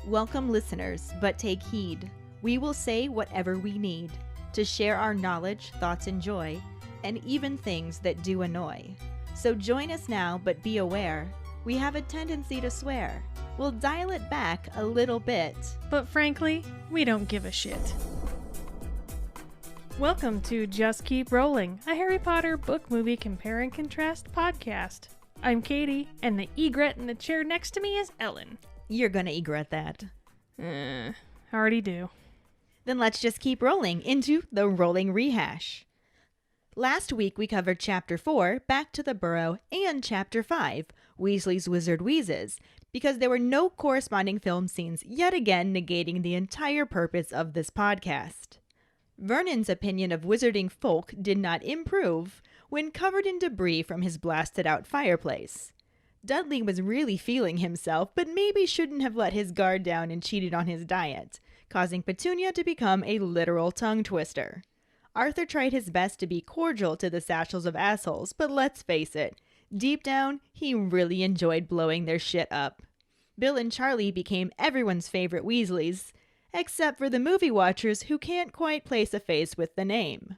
Welcome listeners, but take heed. We will say whatever we need to share our knowledge, thoughts, and joy, and even things that do annoy. So join us now, but be aware, we have a tendency to swear. We'll dial it back a little bit. But frankly, we don't give a shit. Welcome to Just Keep Rolling, a Harry Potter book movie compare and contrast podcast. I'm Katie, and the egret in the chair next to me is Ellen. You're gonna regret that. Already do. Then let's just keep rolling into the rolling rehash. Last week we covered Chapter 4, Back to the Burrow, and Chapter 5, Weasley's Wizard Wheezes, because there were no corresponding film scenes, yet again negating the entire purpose of this podcast. Vernon's opinion of wizarding folk did not improve when covered in debris from his blasted-out fireplace. Dudley was really feeling himself, but maybe shouldn't have let his guard down and cheated on his diet, causing Petunia to become a literal tongue twister. Arthur tried his best to be cordial to the Satchels of Assholes, but let's face it, deep down, he really enjoyed blowing their shit up. Bill and Charlie became everyone's favorite Weasleys, except for the movie watchers who can't quite place a face with the name.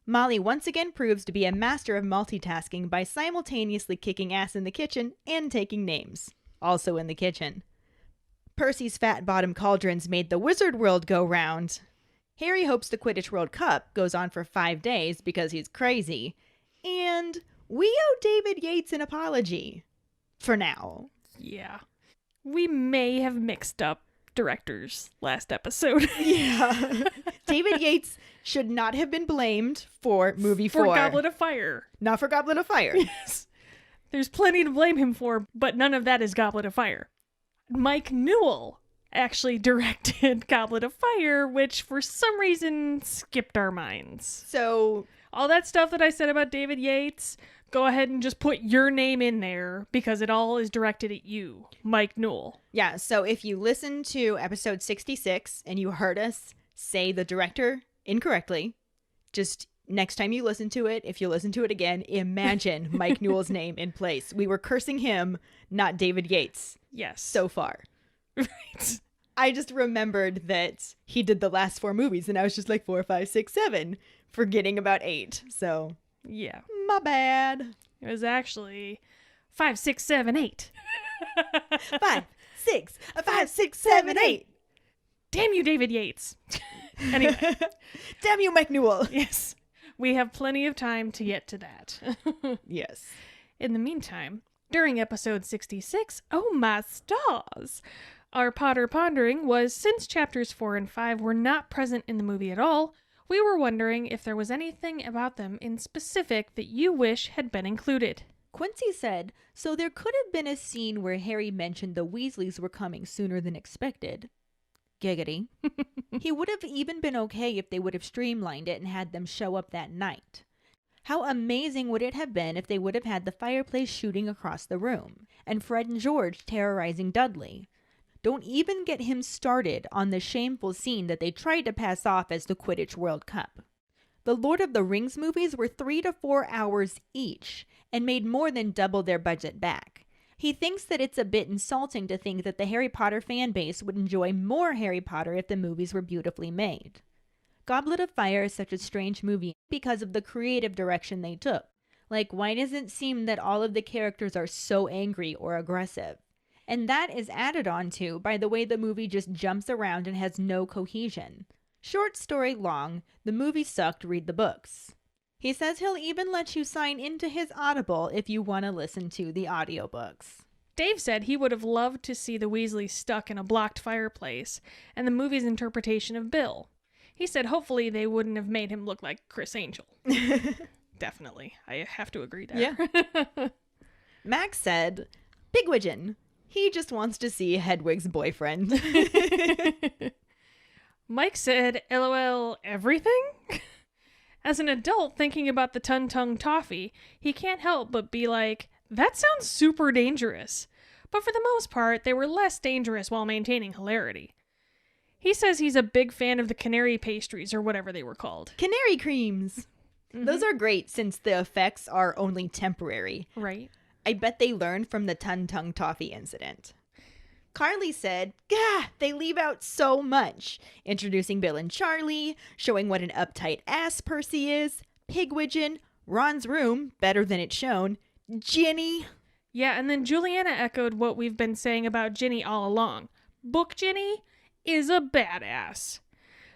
Molly once again proves to be a master of multitasking by simultaneously kicking ass in the kitchen and taking names, also in the kitchen. Percy's fat-bottom cauldrons made the wizard world go round. Harry hopes the Quidditch World Cup goes on for 5 days because he's crazy. And we owe David Yates an apology. For now. Yeah. We may have mixed up directors last episode. Yeah. David Yates should not have been blamed for movie 4. For Goblet of Fire. Not for Goblet of Fire. Yes. There's plenty to blame him for, but none of that is Goblet of Fire. Mike Newell actually directed Goblet of Fire, which for some reason skipped our minds. So all that stuff that I said about David Yates, go ahead and just put your name in there because it all is directed at you, Mike Newell. Yeah, so if you listen to episode 66 and you heard us say the director incorrectly, just next time you listen to it, if you listen to it again, imagine Mike Newell's name in place. We were cursing him, not David Yates. Yes. So far. Right. I just remembered that he did the last 4 movies and I was just like 4, 5, 6, 7, forgetting about 8. So yeah. My bad. It was actually 5, 6, 7, 8. 5, 6, 5, 6, 7, 8. Damn you, David Yates. Anyway. Damn you, Mike Newell. Yes. We have plenty of time to get to that. Yes. In the meantime, during episode 66, oh my stars! Our Potter Pondering was, since chapters 4 and 5 were not present in the movie at all, we were wondering if there was anything about them in specific that you wish had been included. Quincy said, so there could have been a scene where Harry mentioned the Weasleys were coming sooner than expected. Giggity. He would have even been okay if they would have streamlined it and had them show up that night. How amazing would it have been if they would have had the fireplace shooting across the room, and Fred and George terrorizing Dudley. Don't even get him started on the shameful scene that they tried to pass off as the Quidditch World Cup. The Lord of the Rings movies were 3 to 4 hours each, and made more than double their budget back. He thinks that it's a bit insulting to think that the Harry Potter fan base would enjoy more Harry Potter if the movies were beautifully made. Goblet of Fire is such a strange movie because of the creative direction they took. Like, why does it seem that all of the characters are so angry or aggressive? And that is added on to by the way the movie just jumps around and has no cohesion. Short story long, the movie sucked, read the books. He says he'll even let you sign into his Audible if you want to listen to the audiobooks. Dave said he would have loved to see the Weasleys stuck in a blocked fireplace and the movie's interpretation of Bill. He said hopefully they wouldn't have made him look like Chris Angel. Definitely. I have to agree there. Yeah. Max said, Pigwidgeon. He just wants to see Hedwig's boyfriend. Mike said, LOL, everything? As an adult thinking about the Tun-Tung Toffee, he can't help but be like, that sounds super dangerous. But for the most part, they were less dangerous while maintaining hilarity. He says he's a big fan of the canary pastries or whatever they were called. Canary creams. Mm-hmm. Those are great since the effects are only temporary. Right. I bet they learned from the Tun-Tung Toffee incident. Carly said, "Gah, they leave out so much," introducing Bill and Charlie, showing what an uptight ass Percy is, Pigwidgeon, Ron's room, better than it's shown, Ginny. Yeah, and then Juliana echoed what we've been saying about Ginny all along. Book Ginny is a badass.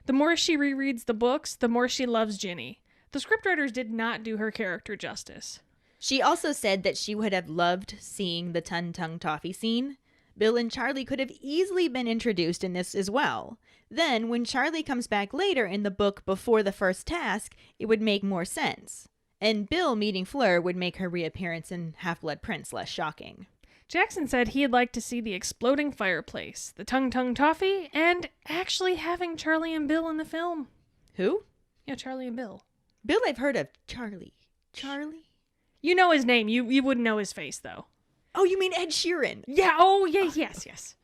The more she rereads the books, the more she loves Ginny. The scriptwriters did not do her character justice. She also said that she would have loved seeing the Tun Tung Toffee scene. Bill and Charlie could have easily been introduced in this as well. Then, when Charlie comes back later in the book before the first task, it would make more sense. And Bill meeting Fleur would make her reappearance in Half-Blood Prince less shocking. Jackson said he'd like to see the exploding fireplace, the Tung Tung Toffee, and actually having Charlie and Bill in the film. Who? Yeah, Charlie and Bill. Bill I've heard of. Charlie? You know his name. You wouldn't know his face, though. Oh, you mean Ed Sheeran? Yeah, oh, yeah, yes.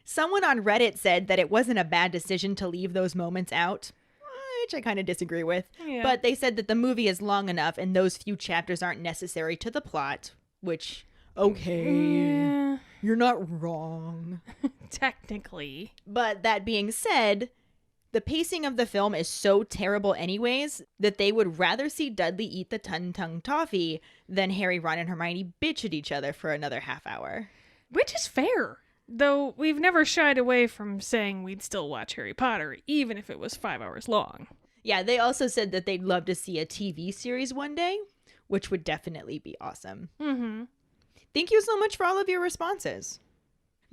Someone on Reddit said that it wasn't a bad decision to leave those moments out, which I kind of disagree with. Yeah. But they said that the movie is long enough and those few chapters aren't necessary to the plot, which, okay, Yeah. you're not wrong. Technically. But that being said, the pacing of the film is so terrible anyways that they would rather see Dudley eat the Tun Tung Toffee than Harry, Ron, and Hermione bitch at each other for another half hour. Which is fair. Though we've never shied away from saying we'd still watch Harry Potter, even if it was 5 hours long. Yeah, they also said that they'd love to see a TV series one day, which would definitely be awesome. Mm-hmm. Thank you so much for all of your responses.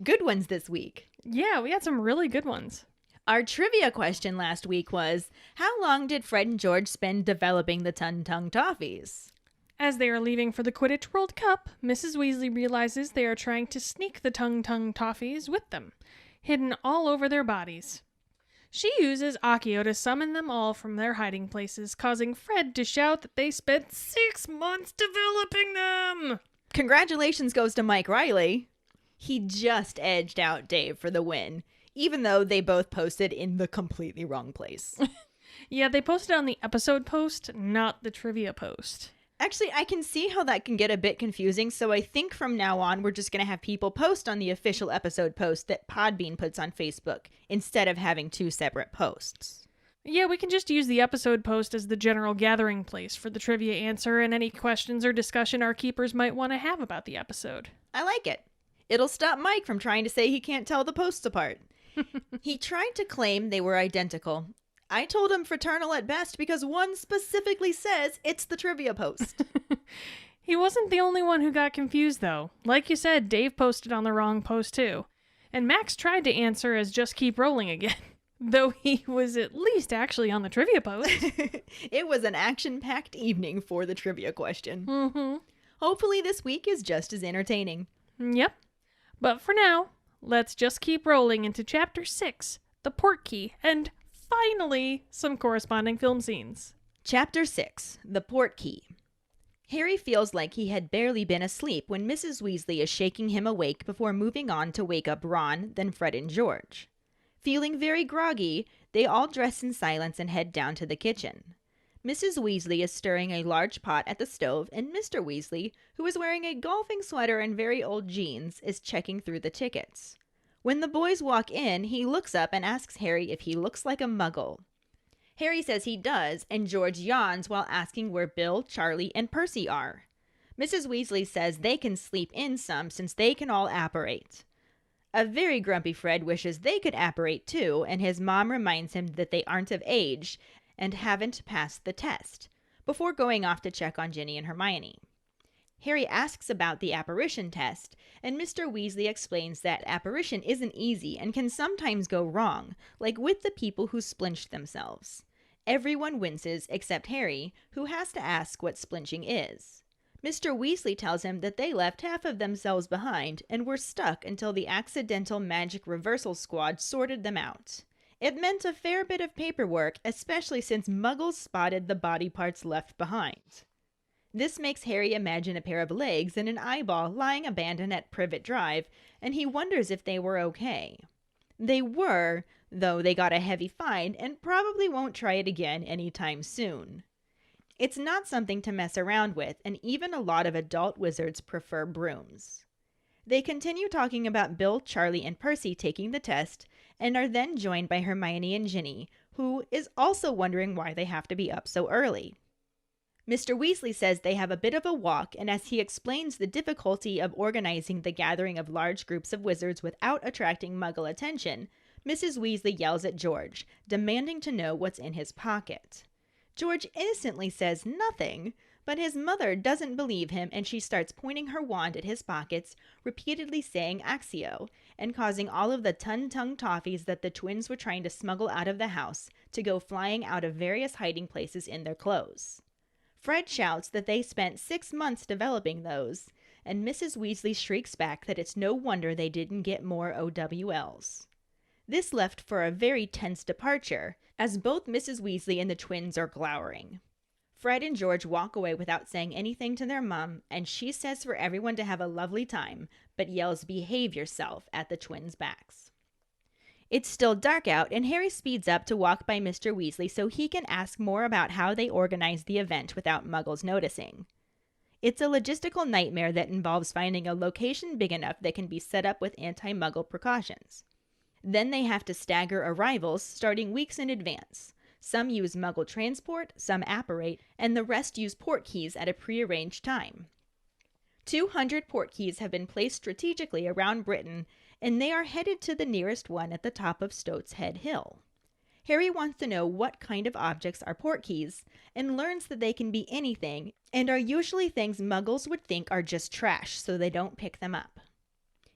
Good ones this week. Yeah, we had some really good ones. Our trivia question last week was, how long did Fred and George spend developing the Tun Tung Toffees? As they are leaving for the Quidditch World Cup, Mrs. Weasley realizes they are trying to sneak the Tung Tung Toffees with them, hidden all over their bodies. She uses Accio to summon them all from their hiding places, causing Fred to shout that they spent 6 months developing them! Congratulations goes to Mike Riley. He just edged out Dave for the win, even though they both posted in the completely wrong place. Yeah, they posted on the episode post, not the trivia post. Actually, I can see how that can get a bit confusing, so I think from now on we're just going to have people post on the official episode post that Podbean puts on Facebook, instead of having 2 separate posts. Yeah, we can just use the episode post as the general gathering place for the trivia answer and any questions or discussion our keepers might want to have about the episode. I like it. It'll stop Mike from trying to say he can't tell the posts apart. He tried to claim they were identical. I told him fraternal at best because one specifically says it's the trivia post. He wasn't the only one who got confused, though. Like you said, Dave posted on the wrong post, too. And Max tried to answer as Just Keep Rolling again, though he was at least actually on the trivia post. It was an action-packed evening for the trivia question. Mm-hmm. Hopefully this week is just as entertaining. Yep. But for now, let's just keep rolling into Chapter 6, the Portkey, and finally, some corresponding film scenes. Chapter 6, the Portkey. Harry feels like he had barely been asleep when Mrs. Weasley is shaking him awake before moving on to wake up Ron, then Fred and George. Feeling very groggy, they all dress in silence and head down to the kitchen. Mrs. Weasley is stirring a large pot at the stove, and Mr. Weasley, who is wearing a golfing sweater and very old jeans, is checking through the tickets. When the boys walk in, he looks up and asks Harry if he looks like a muggle. Harry says he does, and George yawns while asking where Bill, Charlie, and Percy are. Mrs. Weasley says they can sleep in some since they can all apparate. A very grumpy Fred wishes they could apparate too, and his mom reminds him that they aren't of age and haven't passed the test, before going off to check on Ginny and Hermione. Harry asks about the apparition test, and Mr. Weasley explains that apparition isn't easy and can sometimes go wrong, like with the people who splinched themselves. Everyone winces except Harry, who has to ask what splinching is. Mr. Weasley tells him that they left half of themselves behind and were stuck until the accidental magic reversal squad sorted them out. It meant a fair bit of paperwork, especially since Muggles spotted the body parts left behind. This makes Harry imagine a pair of legs and an eyeball lying abandoned at Privet Drive, and he wonders if they were okay. They were, though they got a heavy fine and probably won't try it again anytime soon. It's not something to mess around with, and even a lot of adult wizards prefer brooms. They continue talking about Bill, Charlie, and Percy taking the test, and are then joined by Hermione and Ginny, who is also wondering why they have to be up so early. Mr. Weasley says they have a bit of a walk, and as he explains the difficulty of organizing the gathering of large groups of wizards without attracting Muggle attention, Mrs. Weasley yells at George, demanding to know what's in his pocket. George innocently says nothing, but his mother doesn't believe him, and she starts pointing her wand at his pockets, repeatedly saying Accio, and causing all of the Tung toffees that the twins were trying to smuggle out of the house to go flying out of various hiding places in their clothes. Fred shouts that they spent 6 months developing those, and Mrs. Weasley shrieks back that it's no wonder they didn't get more OWLs. This left for a very tense departure, as both Mrs. Weasley and the twins are glowering. Fred and George walk away without saying anything to their mom, and she says for everyone to have a lovely time, but yells "behave yourself" at the twins' backs. It's still dark out, and Harry speeds up to walk by Mr. Weasley so he can ask more about how they organized the event without Muggles noticing. It's a logistical nightmare that involves finding a location big enough that can be set up with anti-Muggle precautions. Then they have to stagger arrivals starting weeks in advance. Some use Muggle transport, some apparate, and the rest use Portkeys at a prearranged time. 200 Portkeys have been placed strategically around Britain, and they are headed to the nearest one at the top of Stoat's Head Hill. Harry wants to know what kind of objects are Portkeys, and learns that they can be anything, and are usually things Muggles would think are just trash, so they don't pick them up.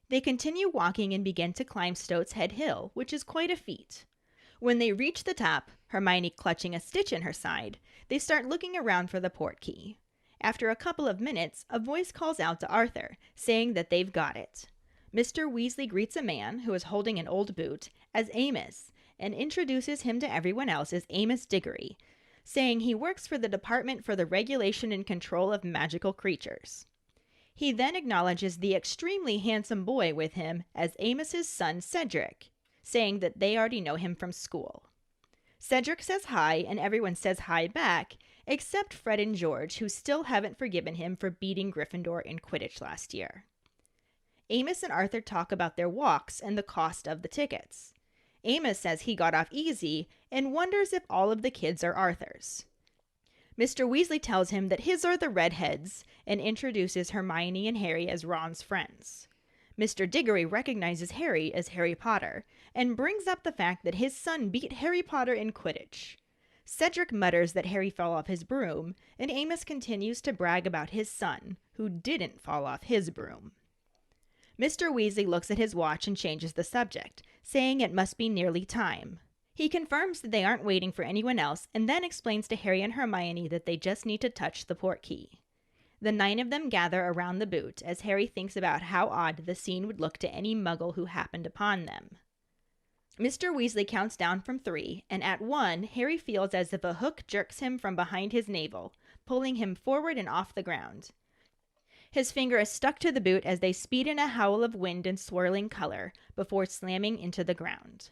They continue walking and begin to climb Stoat's Head Hill, which is quite a feat. When they reach the top, Hermione clutching a stitch in her side, they start looking around for the Portkey. After a couple of minutes, a voice calls out to Arthur, saying that they've got it. Mr. Weasley greets a man, who is holding an old boot, as Amos, and introduces him to everyone else as Amos Diggory, saying he works for the Department for the Regulation and Control of Magical Creatures. He then acknowledges the extremely handsome boy with him as Amos's son Cedric, saying that they already know him from school. Cedric says hi, and everyone says hi back, except Fred and George, who still haven't forgiven him for beating Gryffindor in Quidditch last year. Amos and Arthur talk about their walks and the cost of the tickets. Amos says he got off easy and wonders if all of the kids are Arthur's. Mr. Weasley tells him that his are the redheads and introduces Hermione and Harry as Ron's friends. Mr. Diggory recognizes Harry as Harry Potter and brings up the fact that his son beat Harry Potter in Quidditch. Cedric mutters that Harry fell off his broom, and Amos continues to brag about his son, who didn't fall off his broom. Mr. Weasley looks at his watch and changes the subject, saying it must be nearly time. He confirms that they aren't waiting for anyone else, and then explains to Harry and Hermione that they just need to touch the Portkey. The 9 of them gather around the boot as Harry thinks about how odd the scene would look to any Muggle who happened upon them. Mr. Weasley counts down from 3, and at 1, Harry feels as if a hook jerks him from behind his navel, pulling him forward and off the ground. His finger is stuck to the boot as they speed in a howl of wind and swirling color before slamming into the ground.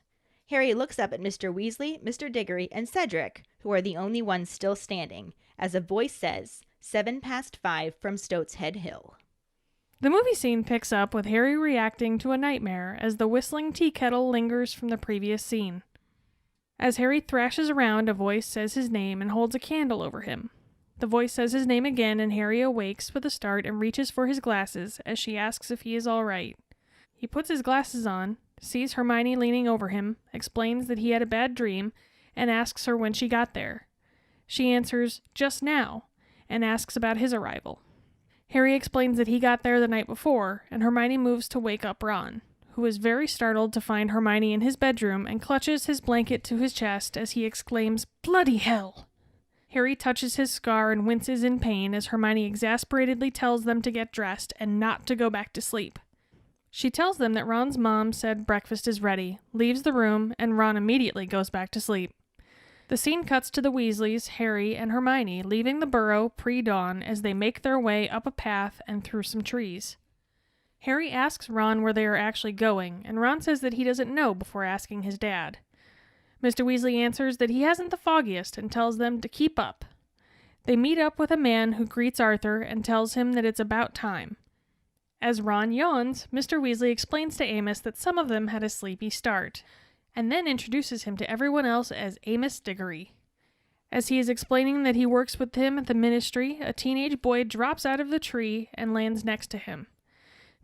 Harry looks up at Mr. Weasley, Mr. Diggory, and Cedric, who are the only ones still standing, as a voice says, 5:07 from Stoat's Head Hill. The movie scene picks up with Harry reacting to a nightmare as the whistling tea kettle lingers from the previous scene. As Harry thrashes around, a voice says his name and holds a candle over him. The voice says his name again, and Harry awakes with a start and reaches for his glasses as she asks if he is all right. He puts his glasses on, sees Hermione leaning over him, explains that he had a bad dream, and asks her when she got there. She answers, "Just now," and asks about his arrival. Harry explains that he got there the night before, and Hermione moves to wake up Ron, who is very startled to find Hermione in his bedroom and clutches his blanket to his chest as he exclaims, "Bloody hell!" Harry touches his scar and winces in pain as Hermione exasperatedly tells them to get dressed and not to go back to sleep. She tells them that Ron's mom said breakfast is ready, leaves the room, and Ron immediately goes back to sleep. The scene cuts to the Weasleys, Harry, and Hermione leaving the burrow pre-dawn as they make their way up a path and through some trees. Harry asks Ron where they are actually going, and Ron says that he doesn't know before asking his dad. Mr. Weasley answers that he hasn't the foggiest and tells them to keep up. They meet up with a man who greets Arthur and tells him that it's about time. As Ron yawns, Mr. Weasley explains to Amos that some of them had a sleepy start, and then introduces him to everyone else as Amos Diggory. As he is explaining that he works with him at the ministry, a teenage boy drops out of the tree and lands next to him.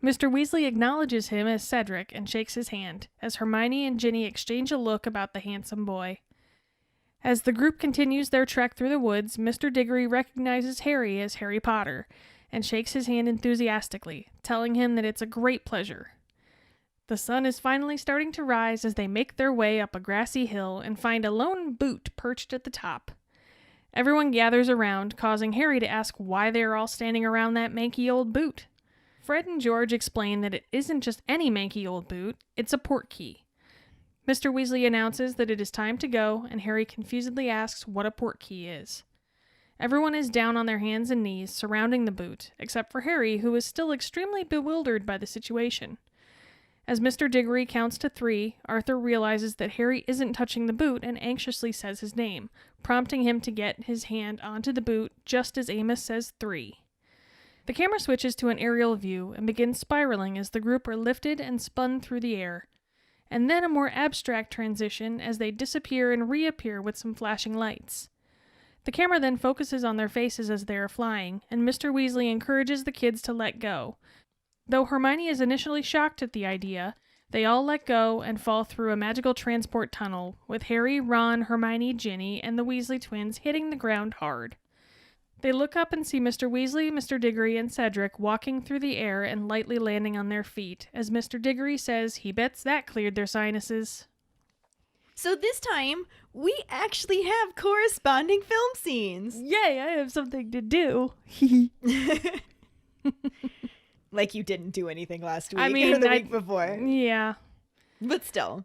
Mr. Weasley acknowledges him as Cedric and shakes his hand, as Hermione and Ginny exchange a look about the handsome boy. As the group continues their trek through the woods, Mr. Diggory recognizes Harry as Harry Potter, and shakes his hand enthusiastically, telling him that it's a great pleasure. The sun is finally starting to rise as they make their way up a grassy hill and find a lone boot perched at the top. Everyone gathers around, causing Harry to ask why they are all standing around that manky old boot. Fred and George explain that it isn't just any manky old boot, it's a Portkey. Mr. Weasley announces that it is time to go, and Harry confusedly asks what a Portkey is. Everyone is down on their hands and knees, surrounding the boot, except for Harry, who is still extremely bewildered by the situation. As Mr. Diggory counts to 3, Arthur realizes that Harry isn't touching the boot and anxiously says his name, prompting him to get his hand onto the boot just as Amos says 3. The camera switches to an aerial view and begins spiraling as the group are lifted and spun through the air, and then a more abstract transition as they disappear and reappear with some flashing lights. The camera then focuses on their faces as they are flying, and Mr. Weasley encourages the kids to let go. Though Hermione is initially shocked at the idea, they all let go and fall through a magical transport tunnel, with Harry, Ron, Hermione, Ginny, and the Weasley twins hitting the ground hard. They look up and see Mr. Weasley, Mr. Diggory, and Cedric walking through the air and lightly landing on their feet, as Mr. Diggory says he bets that cleared their sinuses. So this time, we actually have corresponding film scenes. Yay, I have something to do. Like you didn't do anything last week or the week before. Yeah. But still.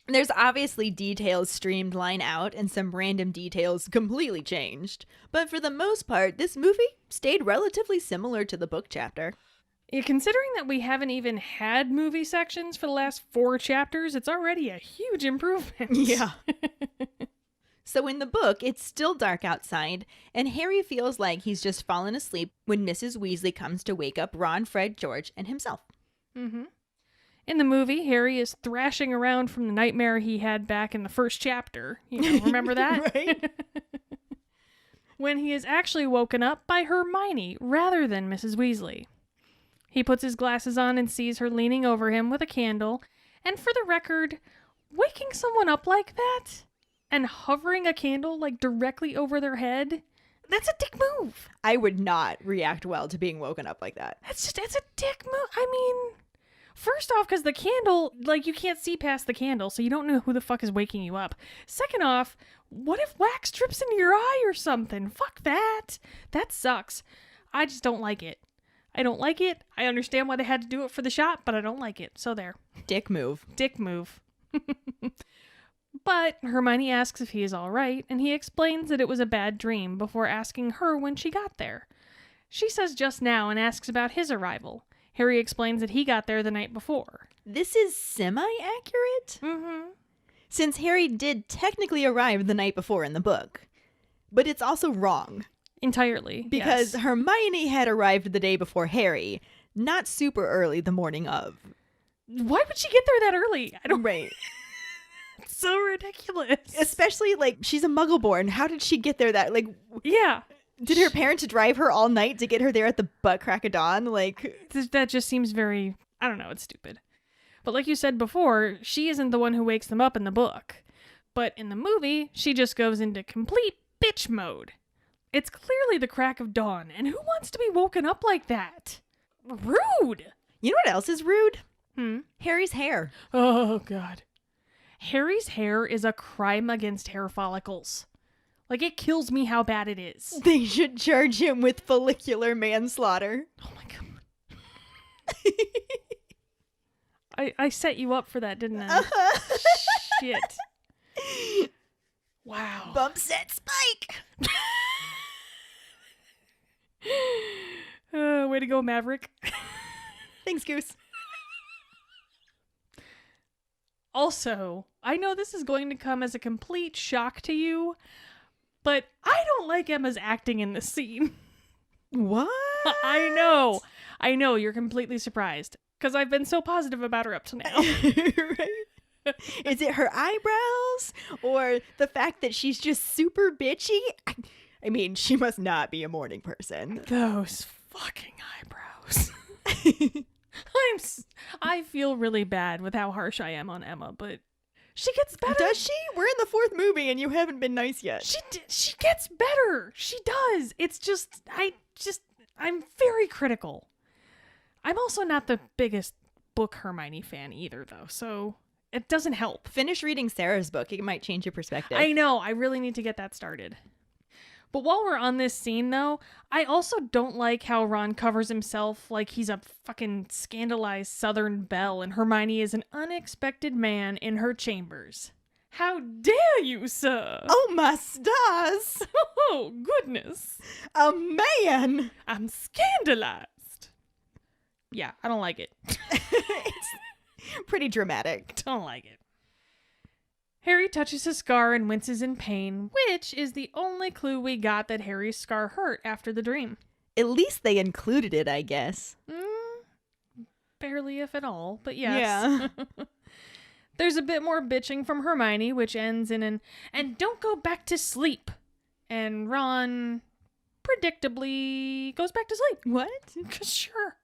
There's obviously details streamlined out and some random details completely changed. But for the most part, this movie stayed relatively similar to the book chapter. Yeah, considering that we haven't even had movie sections for the last 4 chapters, it's already a huge improvement. Yeah. So in the book, it's still dark outside, and Harry feels like he's just fallen asleep when Mrs. Weasley comes to wake up Ron, Fred, George, and himself. Mm-hmm. In the movie, Harry is thrashing around from the nightmare he had back in the first chapter. Remember that? Right? When he is actually woken up by Hermione rather than Mrs. Weasley. He puts his glasses on and sees her leaning over him with a candle, and for the record, waking someone up like that and hovering a candle directly over their head, that's a dick move. I would not react well to being woken up like that. It's a dick move. I mean, first off, because the candle, you can't see past the candle, so you don't know who the fuck is waking you up. Second off, what if wax drips into your eye or something? Fuck that. That sucks. I just don't like it. I don't like it. I understand why they had to do it for the shot, but I don't like it. So there. Dick move. Dick move. But Hermione asks if he is all right, and he explains that it was a bad dream before asking her when she got there. She says just now and asks about his arrival. Harry explains that he got there the night before. This is semi-accurate? Mm-hmm. Since Harry did technically arrive the night before in the book. But it's also wrong. Entirely. Because yes. Hermione had arrived the day before Harry, not super early the morning of. Why would she get there that early? I don't. Right. It's so ridiculous. Especially, she's a Muggle-born. How did she get there that, Yeah. Did her parents drive her all night to get her there at the butt crack of dawn? That just seems very, I don't know, it's stupid. But like you said before, she isn't the one who wakes them up in the book. But in the movie, she just goes into complete bitch mode. It's clearly the crack of dawn, and who wants to be woken up like that? Rude! You know what else is rude? Harry's hair. Oh, God. Harry's hair is a crime against hair follicles. It kills me how bad it is. They should charge him with follicular manslaughter. Oh, my God. I set you up for that, didn't I? Shit. Wow. Bump set Spike. Way to go, Maverick. Thanks, Goose. Also, I know this is going to come as a complete shock to you, but I don't like Emma's acting in this scene. What? I know. You're completely surprised because I've been so positive about her up to now. Right? Is it her eyebrows or the fact that she's just super bitchy? I mean, she must not be a morning person. Those fucking eyebrows. I feel really bad with how harsh I am on Emma, but she gets better. Does she? We're in the 4th movie and you haven't been nice yet. She gets better. She does. It's just I'm very critical. I'm also not the biggest book Hermione fan either, though, so it doesn't help. Finish reading Sarah's book. It might change your perspective. I know. I really need to get that started. But while we're on this scene, though, I also don't like how Ron covers himself like he's a fucking scandalized Southern belle and Hermione is an unexpected man in her chambers. How dare you, sir? Oh, my stars! Oh, goodness. A man! I'm scandalized. Yeah, I don't like it. It's pretty dramatic. Don't like it. Harry touches his scar and winces in pain, which is the only clue we got that Harry's scar hurt after the dream. At least they included it, I guess. Barely, if at all, but yes. Yeah. There's a bit more bitching from Hermione, which ends in an, and don't go back to sleep. And Ron, predictably, goes back to sleep. What? Sure.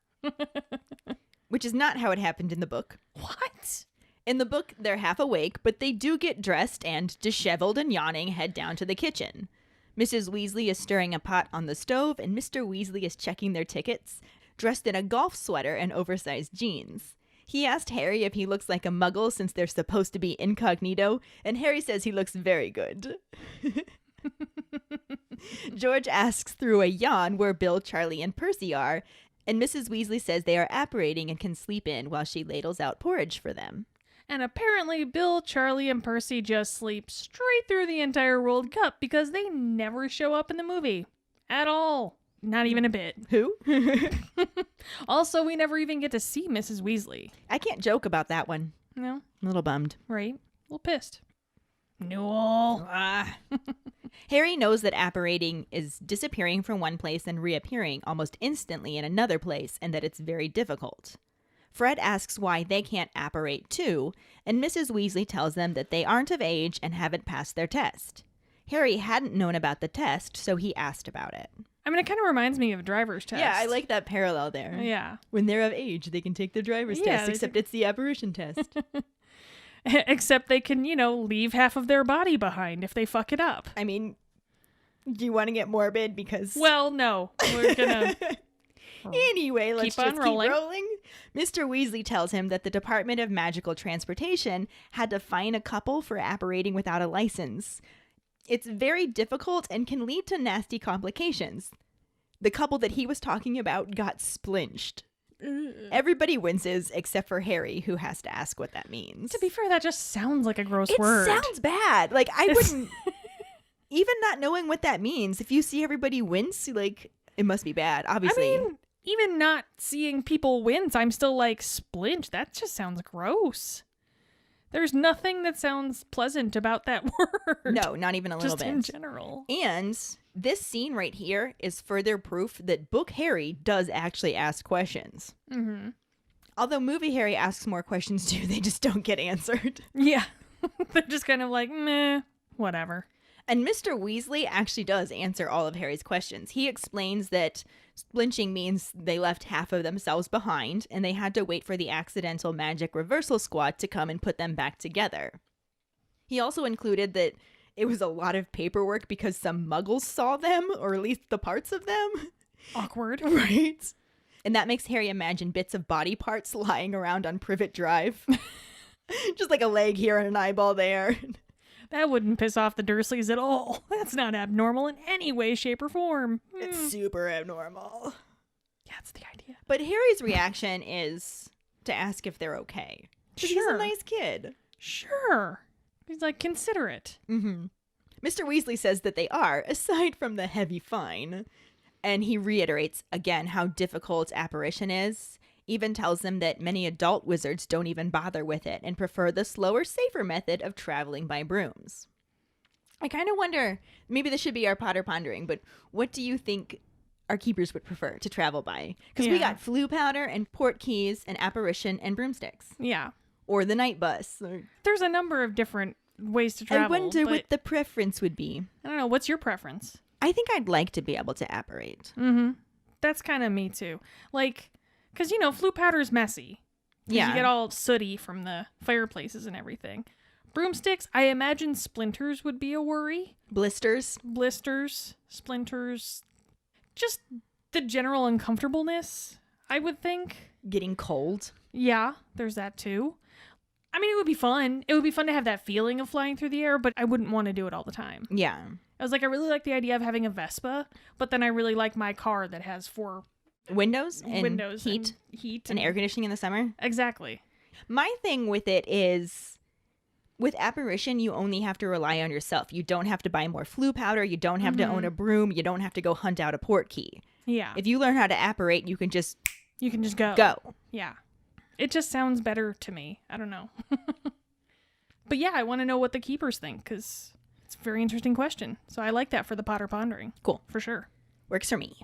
Which is not how it happened in the book. What? In the book, they're half awake, but they do get dressed and, disheveled and yawning, head down to the kitchen. Mrs. Weasley is stirring a pot on the stove, and Mr. Weasley is checking their tickets, dressed in a golf sweater and oversized jeans. He asked Harry if he looks like a muggle since they're supposed to be incognito, and Harry says he looks very good. George asks through a yawn where Bill, Charlie, and Percy are, and Mrs. Weasley says they are apparating and can sleep in while she ladles out porridge for them. And apparently Bill, Charlie, and Percy just sleep straight through the entire World Cup because they never show up in the movie. At all. Not even a bit. Who? Also, we never even get to see Mrs. Weasley. I can't joke about that one. No. I'm a little bummed. Right. A little pissed. No. Harry knows that apparating is disappearing from one place and reappearing almost instantly in another place, and that it's very difficult. Fred asks why they can't apparate too, and Mrs. Weasley tells them that they aren't of age and haven't passed their test. Harry hadn't known about the test, so he asked about it. I mean, it kind of reminds me of a driver's test. Yeah, I like that parallel there. Yeah. When they're of age, they can take the driver's test, except it's the apparition test. Except they can, leave half of their body behind if they fuck it up. I mean, do you want to get morbid? Because... Well, no. We're gonna... Anyway, let's keep rolling. Mr. Weasley tells him that the Department of Magical Transportation had to fine a couple for apparating without a license. It's very difficult and can lead to nasty complications. The couple that he was talking about got splinched. Everybody winces except for Harry, who has to ask what that means. To be fair, that just sounds like a gross word. It sounds bad. Like, I wouldn't... Even not knowing what that means, if you see everybody wince, like, it must be bad, obviously. I mean, even not seeing people wince, I'm still like, splinch, that just sounds gross. There's nothing that sounds pleasant about that word. No, not even a little bit. Just in general. And this scene right here is further proof that Book Harry does actually ask questions. Mm-hmm. Although Movie Harry asks more questions too, they just don't get answered. Yeah. They're just kind of like, meh, whatever. And Mr. Weasley actually does answer all of Harry's questions. He explains that splinching means they left half of themselves behind, and they had to wait for the accidental magic reversal squad to come and put them back together. He also included that it was a lot of paperwork because some muggles saw them, or at least the parts of them. Awkward. Right? And that makes Harry imagine bits of body parts lying around on Privet Drive. Just like a leg here and an eyeball there. That wouldn't piss off the Dursleys at all. That's not abnormal in any way, shape, or form. It's super abnormal. Yeah, that's the idea. But Harry's reaction is to ask if they're okay. Sure. He's a nice kid. Sure. He's like, considerate. Mm-hmm. Mr. Weasley says that they are, aside from the heavy fine. And he reiterates again how difficult apparition is. Even tells them that many adult wizards don't even bother with it and prefer the slower, safer method of traveling by brooms. I kind of wonder, maybe this should be our Potter Pondering, but what do you think our keepers would prefer to travel by. Because we got flue powder and Portkeys and apparition and broomsticks. Yeah. Or the night bus. There's a number of different ways to travel. I wonder what the preference would be. I don't know. What's your preference? I think I'd like to be able to apparate. Mm-hmm. That's kind of me too. Like, because, you know, flue powder is messy. Yeah. You get all sooty from the fireplaces and everything. Broomsticks, I imagine splinters would be a worry. Blisters, splinters. Just the general uncomfortableness, I would think. Getting cold. Yeah, there's that too. I mean, it would be fun. It would be fun to have that feeling of flying through the air, but I wouldn't want to do it all the time. Yeah. I was like, I really like the idea of having a Vespa, but then I really like my car that has 4 windows and heat and air conditioning in the summer. Exactly. My thing with it is, with apparition, you only have to rely on yourself. You don't have to buy more flue powder. You don't have to own a broom. You don't have to go hunt out a Portkey. Yeah. If you learn how to apparate, you can just go. Yeah. It just sounds better to me. I don't know. But yeah, I want to know what the keepers think, because it's a very interesting question. So I like that for the Potter Pondering. Cool. For sure. Works for me.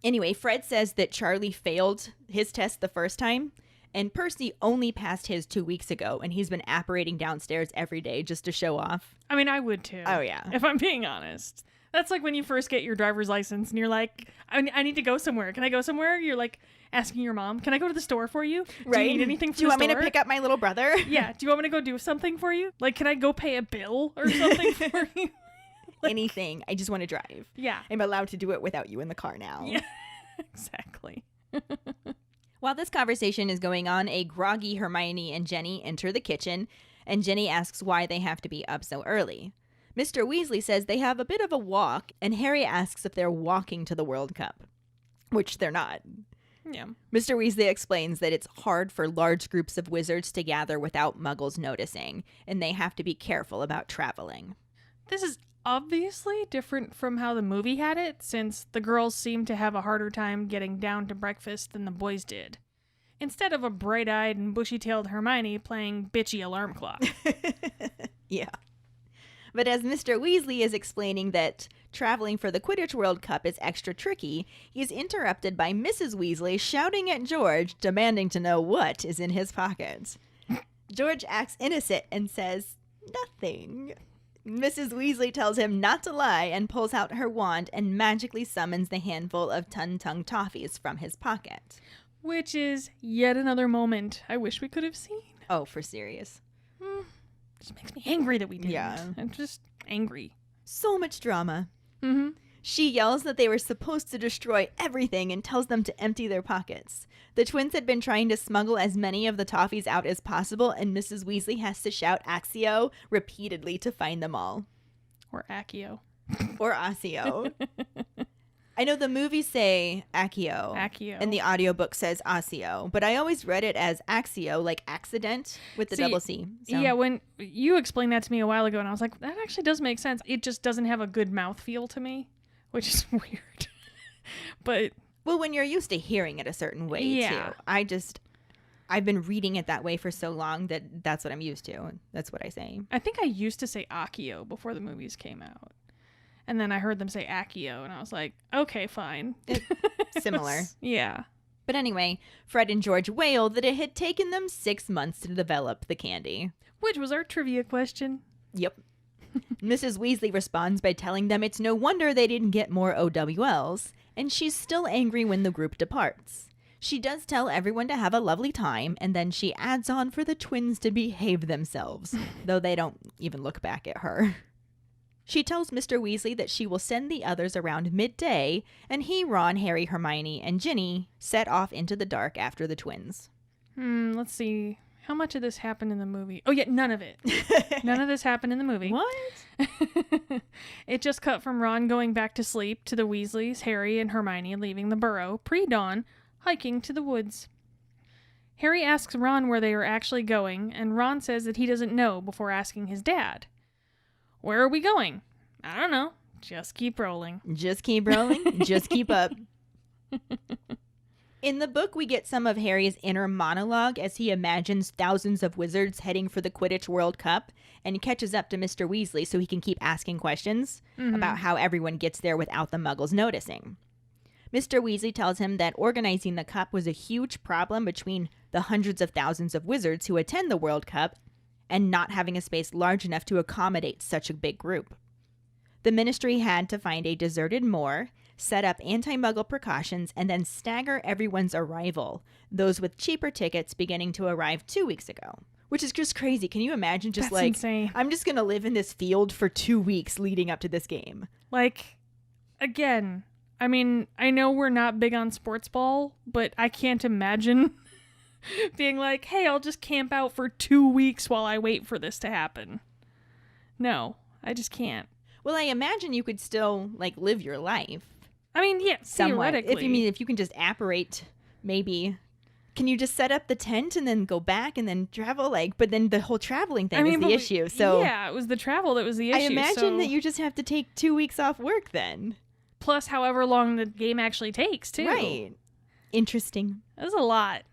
Anyway, Fred says that Charlie failed his test the first time, and Percy only passed his 2 weeks ago, and he's been apparating downstairs every day just to show off. I mean, I would too. Oh, yeah. If I'm being honest. That's like when you first get your driver's license and you're like, I need to go somewhere. Can I go somewhere? You're like asking your mom, can I go to the store for you? Right. Do you need anything from Do you the want store? me to pick up my little brother? Yeah. Do you want me to go do something for you? Like, can I go pay a bill or something for you? Like, anything. I just want to drive. Yeah. I'm allowed to do it without you in the car now. Yeah. Exactly. While this conversation is going on, a groggy Hermione and Jenny enter the kitchen, and Jenny asks why they have to be up so early. Mr. Weasley says they have a bit of a walk, and Harry asks if they're walking to the World Cup, which they're not. Yeah. Mr. Weasley explains that it's hard for large groups of wizards to gather without muggles noticing, and they have to be careful about traveling. This is obviously different from how the movie had it, since the girls seem to have a harder time getting down to breakfast than the boys did. Instead of a bright-eyed and bushy-tailed Hermione playing bitchy alarm clock. Yeah. But as Mr. Weasley is explaining that traveling for the Quidditch World Cup is extra tricky, he's interrupted by Mrs. Weasley shouting at George, demanding to know what is in his pockets. George acts innocent and says, "Nothing." Mrs. Weasley tells him not to lie and pulls out her wand and magically summons the handful of Tung-Tung toffees from his pocket. Which is yet another moment I wish we could have seen. Oh, for serious. Just makes me angry that we didn't. Yeah. I'm just angry. So much drama. Mm-hmm. She yells that they were supposed to destroy everything and tells them to empty their pockets. The twins had been trying to smuggle as many of the toffees out as possible, and Mrs. Weasley has to shout Axio repeatedly to find them all. Or Accio. Or Osseo. I know the movies say Accio. Accio. And the audiobook says Osseo, but I always read it as Axio, like accident with the double C. So. Yeah, when you explained that to me a while ago, and I was like, that actually does make sense. It just doesn't have a good mouthfeel to me, which is weird. But well, when you're used to hearing it a certain way, too. I've been reading it that way for so long that that's what I'm used to. That's what I say. I think I used to say Accio before the movies came out. And then I heard them say Accio, and I was like, okay, fine. Similar. Yeah. But anyway, Fred and George wail that it had taken them 6 months to develop the candy. Which was our trivia question. Yep. Mrs. Weasley responds by telling them it's no wonder they didn't get more OWLs, and she's still angry when the group departs. She does tell everyone to have a lovely time, and then she adds on for the twins to behave themselves, though they don't even look back at her. She tells Mr. Weasley that she will send the others around midday, and he, Ron, Harry, Hermione, and Ginny set off into the dark after the twins. Let's see. How much of this happened in the movie? Oh, yeah, none of it. None of this happened in the movie. What? It just cut from Ron going back to sleep to the Weasleys, Harry, and Hermione leaving the burrow, pre-dawn, hiking to the woods. Harry asks Ron where they are actually going, and Ron says that he doesn't know before asking his dad. Where are we going? I don't know. Just keep rolling. Just keep rolling. Just keep up. In the book, we get some of Harry's inner monologue as he imagines thousands of wizards heading for the Quidditch World Cup and catches up to Mr. Weasley so he can keep asking questions about how everyone gets there without the muggles noticing. Mr. Weasley tells him that organizing the Cup was a huge problem between the hundreds of thousands of wizards who attend the World Cup and not having a space large enough to accommodate such a big group. The Ministry had to find a deserted moor, set up anti-muggle precautions, and then stagger everyone's arrival, those with cheaper tickets beginning to arrive 2 weeks ago. Which is just crazy. Can you imagine just That's insane. I'm just going to live in this field for 2 weeks leading up to this game. Like, again, I mean, I know we're not big on sports ball, but I can't imagine being like, hey, I'll just camp out for 2 weeks while I wait for this to happen. No, I just can't. Well, I imagine you could still, live your life. I mean, yeah, somewhat. theoretically. If you can just apparate, maybe. Can you just set up the tent and then go back and then travel? But then the whole traveling thing is the issue. So yeah, it was the travel that was the issue. I imagine that you just have to take 2 weeks off work then. Plus however long the game actually takes, too. Right. Interesting. That's a lot.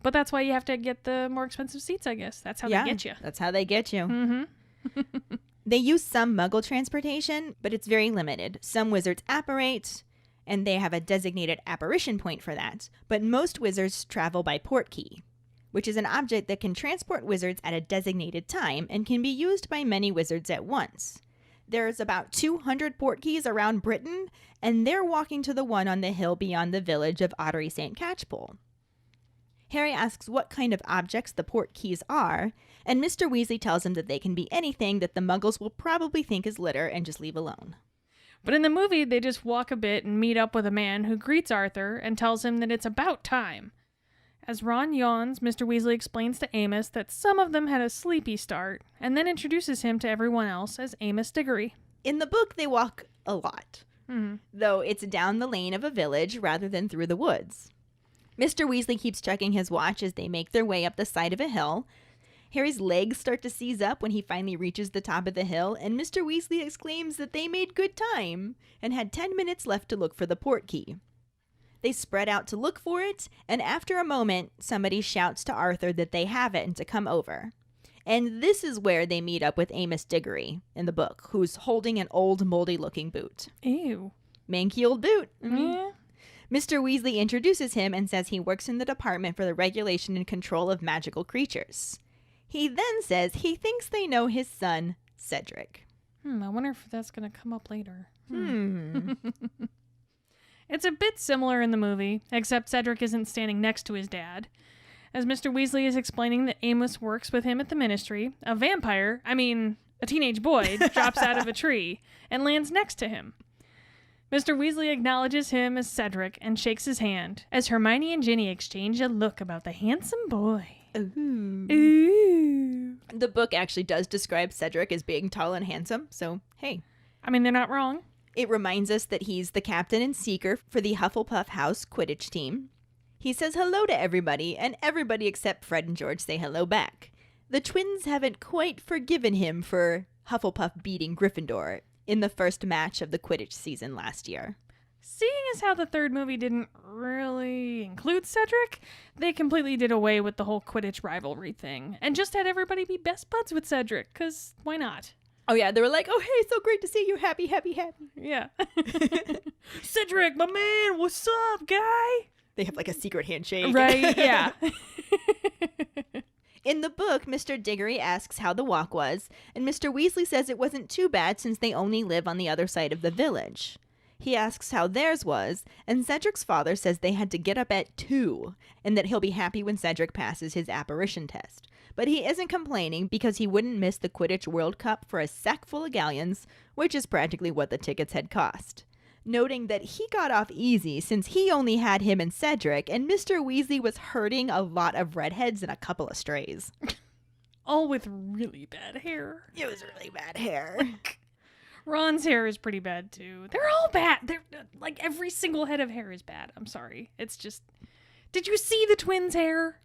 But that's why you have to get the more expensive seats, I guess. That's how they get you. That's how they get you. Mm-hmm. They use some Muggle transportation, but it's very limited. Some wizards apparate, and they have a designated apparition point for that. But most wizards travel by Portkey, which is an object that can transport wizards at a designated time and can be used by many wizards at once. There's about 200 Portkeys around Britain, and they're walking to the one on the hill beyond the village of Ottery St. Catchpole. Harry asks what kind of objects the Portkeys are, and Mr. Weasley tells him that they can be anything that the Muggles will probably think is litter and just leave alone. But in the movie, they just walk a bit and meet up with a man who greets Arthur and tells him that it's about time. As Ron yawns, Mr. Weasley explains to Amos that some of them had a sleepy start, and then introduces him to everyone else as Amos Diggory. In the book, they walk a lot, though it's down the lane of a village rather than through the woods. Mr. Weasley keeps checking his watch as they make their way up the side of a hill. Harry's legs start to seize up when he finally reaches the top of the hill, and Mr. Weasley exclaims that they made good time and had 10 minutes left to look for the Portkey. They spread out to look for it, and after a moment, somebody shouts to Arthur that they have it and to come over. And this is where they meet up with Amos Diggory in the book, who's holding an old, moldy-looking boot. Ew. Manky old boot. Yeah. Mr. Weasley introduces him and says he works in the Department for the Regulation and Control of Magical Creatures. He then says he thinks they know his son, Cedric. I wonder if that's going to come up later. It's a bit similar in the movie, except Cedric isn't standing next to his dad. As Mr. Weasley is explaining that Amos works with him at the Ministry, a teenage boy, drops out of a tree and lands next to him. Mr. Weasley acknowledges him as Cedric and shakes his hand, as Hermione and Ginny exchange a look about the handsome boy. Ooh. Ooh. The book actually does describe Cedric as being tall and handsome, so hey. I mean, they're not wrong. It reminds us that he's the captain and seeker for the Hufflepuff House Quidditch team. He says hello to everybody, and everybody except Fred and George say hello back. The twins haven't quite forgiven him for Hufflepuff beating Gryffindor in the first match of the Quidditch season last year. Seeing as how the third movie didn't really include Cedric, they completely did away with the whole Quidditch rivalry thing and just had everybody be best buds with Cedric, because why not? Oh yeah, they were like, oh hey, so great to see you, happy, happy, happy. Yeah. Cedric, my man, what's up, guy? They have like a secret handshake. Right, yeah. In the book, Mr. Diggory asks how the walk was, and Mr. Weasley says it wasn't too bad since they only live on the other side of the village. He asks how theirs was, and Cedric's father says they had to get up at 2, and that he'll be happy when Cedric passes his apparition test. But he isn't complaining because he wouldn't miss the Quidditch World Cup for a sack full of galleons, which is practically what the tickets had cost. Noting that he got off easy since he only had him and Cedric, and Mr. Weasley was herding a lot of redheads and a couple of strays. All with really bad hair. It was really bad hair. Ron's hair is pretty bad, too. They're all bad. They're like every single head of hair is bad. I'm sorry. It's just... Did you see the twins' hair?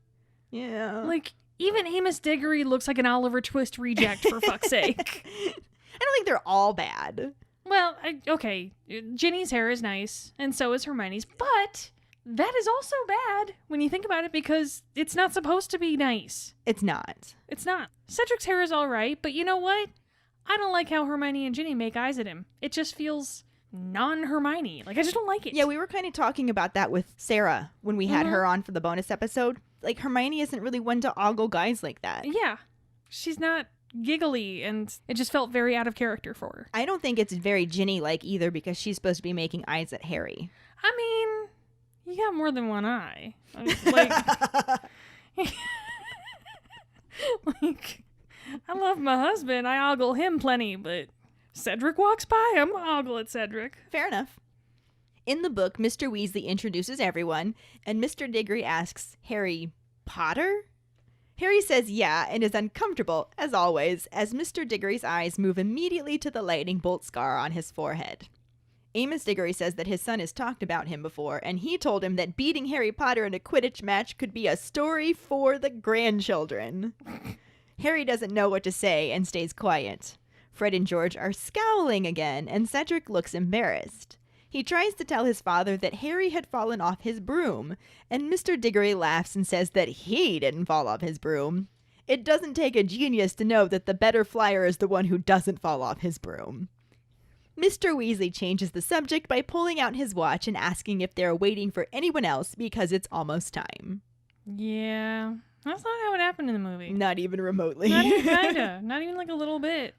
Yeah. Like, even Amos Diggory looks like an Oliver Twist reject, for fuck's sake. I don't think they're all bad. Well, okay, Ginny's hair is nice, and so is Hermione's, but that is also bad when you think about it because it's not supposed to be nice. It's not. It's not. Cedric's hair is all right, but you know what? I don't like how Hermione and Ginny make eyes at him. It just feels non-Hermione. Like, I just don't like it. Yeah, we were kind of talking about that with Sarah when we had her on for the bonus episode. Like, Hermione isn't really one to ogle guys like that. Yeah. She's not giggly, and it just felt very out of character for her. I don't think it's very Ginny-like either, because she's supposed to be making eyes at Harry. I mean, you got more than one eye. Like, like, I love my husband. I ogle him plenty, but Cedric walks by, I'm gonna ogle at Cedric. Fair enough. In the book, Mr. Weasley introduces everyone, and Mr. Diggory asks, Harry Potter? Harry says yeah, and is uncomfortable, as always, as Mr. Diggory's eyes move immediately to the lightning bolt scar on his forehead. Amos Diggory says that his son has talked about him before, and he told him that beating Harry Potter in a Quidditch match could be a story for the grandchildren. Harry doesn't know what to say and stays quiet. Fred and George are scowling again, and Cedric looks embarrassed. He tries to tell his father that Harry had fallen off his broom, and Mr. Diggory laughs and says that he didn't fall off his broom. It doesn't take a genius to know that the better flyer is the one who doesn't fall off his broom. Mr. Weasley changes the subject by pulling out his watch and asking if they're waiting for anyone else because it's almost time. Yeah, that's not how it happened in the movie. Not even remotely. Not even kinda. Not even like a little bit.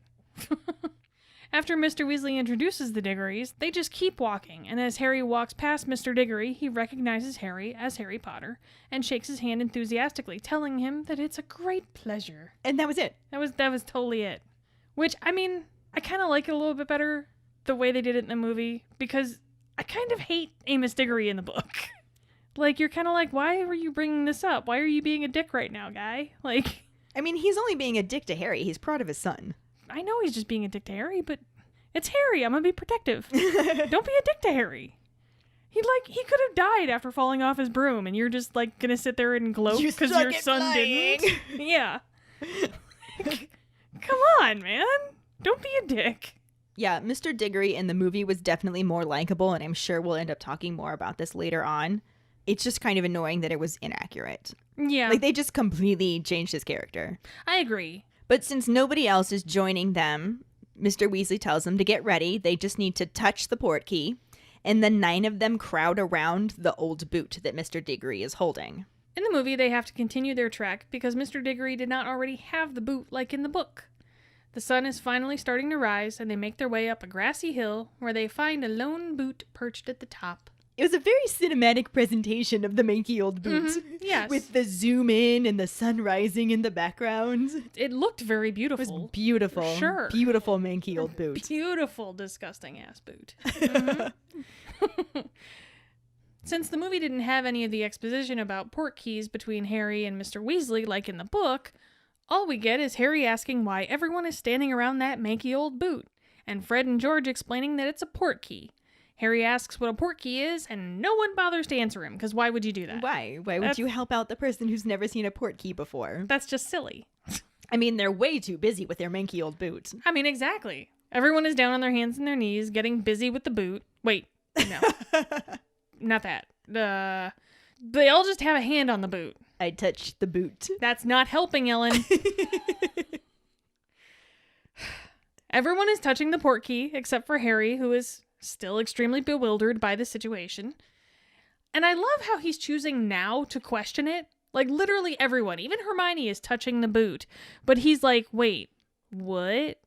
After Mr. Weasley introduces the Diggorys, they just keep walking, and as Harry walks past Mr. Diggory, he recognizes Harry as Harry Potter and shakes his hand enthusiastically, telling him that it's a great pleasure. And that was it. That was totally it. Which, I mean, I kind of like it a little bit better the way they did it in the movie, because I kind of hate Amos Diggory in the book. Like, you're kind of like, why were you bringing this up? Why are you being a dick right now, guy? Like, I mean, he's only being a dick to Harry. He's proud of his son. I know he's just being a dick to Harry, but it's Harry. I'm gonna be protective. Don't be a dick to Harry. He could have died after falling off his broom, and you're just like gonna sit there and gloat because your son didn't. Yeah. Come on, man. Don't be a dick. Yeah, Mr. Diggory in the movie was definitely more likable, and I'm sure we'll end up talking more about this later on. It's just kind of annoying that it was inaccurate. Yeah. Like, they just completely changed his character. I agree. But since nobody else is joining them, Mr. Weasley tells them to get ready. They just need to touch the Portkey, and the 9 of them crowd around the old boot that Mr. Diggory is holding. In the movie, they have to continue their trek because Mr. Diggory did not already have the boot like in the book. The sun is finally starting to rise, and they make their way up a grassy hill where they find a lone boot perched at the top. It was a very cinematic presentation of the manky old boot. Mm-hmm. Yes. With the zoom in and the sun rising in the background. It looked very It beautiful. was beautiful. For sure. Beautiful manky old boot. Beautiful, disgusting ass boot. Mm-hmm. Since the movie didn't have any of the exposition about Portkeys between Harry and Mr. Weasley like in the book, all we get is Harry asking why everyone is standing around that manky old boot, and Fred and George explaining that it's a Portkey. Harry asks what a Portkey is, and no one bothers to answer him, because why would you do that? Why? Why would you help out the person who's never seen a Portkey before? That's just silly. I mean, they're way too busy with their manky old boot. I mean, exactly. Everyone is down on their hands and their knees, getting busy with the boot. Wait, no. Not that. They all just have a hand on the boot. I touched the boot. That's not helping, Ellen. Everyone is touching the Portkey, except for Harry, who is still extremely bewildered by the situation. And I love how he's choosing now to question it. Like, literally everyone, even Hermione, is touching the boot. But he's like, wait, what?